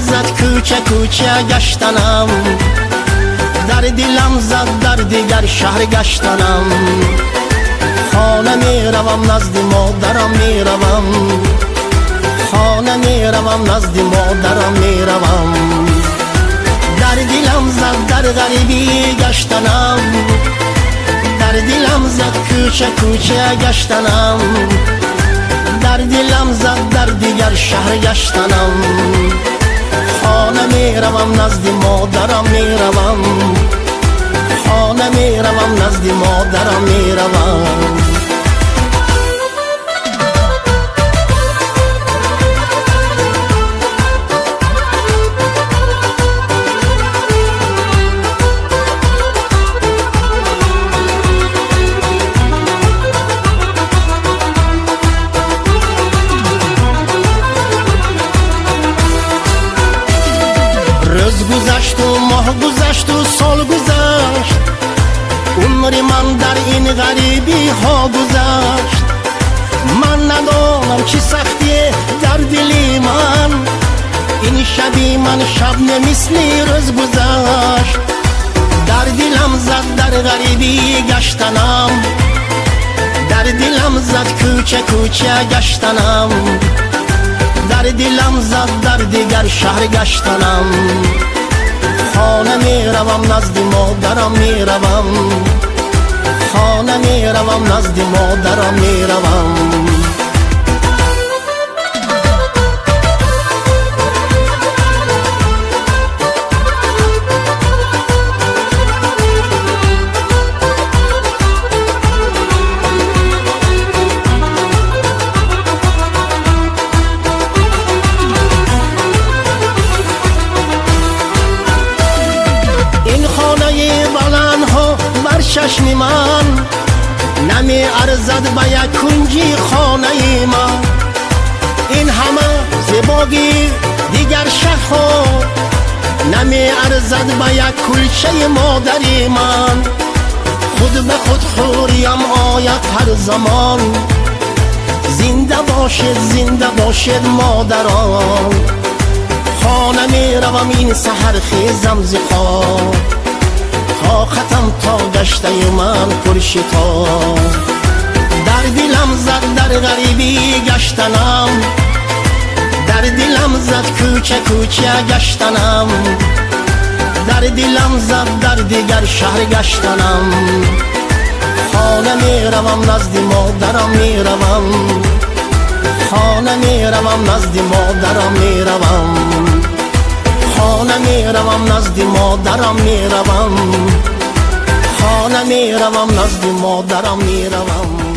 زد کوچه کوچه گشتنم، در دلم زد در دیگر شهر گشتنم. خانه می روم نزد مادرم می روم، خانه می روم نزد مادرم می روم. در دلم زد در غریبی گشتنم، در دلم زد کوچه کوچه گشتنم، در دلم زد در دیگر شهر گشتنم. خانه می روم نزد مادرم می روم، خانه می روم نزد مادرم می روم. روز گذشت و ماه گذشت و سال گذشت، عمر من در این غریبی ها گذشت. من ندانم چی سختیه در دلی من، این شبی من شب نمیسلی روز گذشت. در دلم زد در غریبی گشتنم، در دلم زد کوچه کوچه گشتنم، در دلم زد در دیگر شهر گشتنم. خانه می روم نزد مادرم می روم، خانه می روم نزد مادرم می روم. چشم من نمی ارزد به یک کنجی خانه من، این همه زیبایی دیگر شهرها نمی ارزد به یک کلچه مادری من. خود به خود خوریم آید هر زمان، زنده باشد مادران. خانه می روم این سحر خیزم ز خواب، طاقتم تا گشته من پرشتاب. در دلم زد در غریبی گشتنم، در دلم زد کوچه کوچه گشتنم، در دلم زد در دیگر شهر گشتنم. خانه می روم نزد مادرم می روم، خانه می روم نزد مادرم می روم، خانه می روم نزد مادرم می روم، خانه می روم نزد مادرم می روم.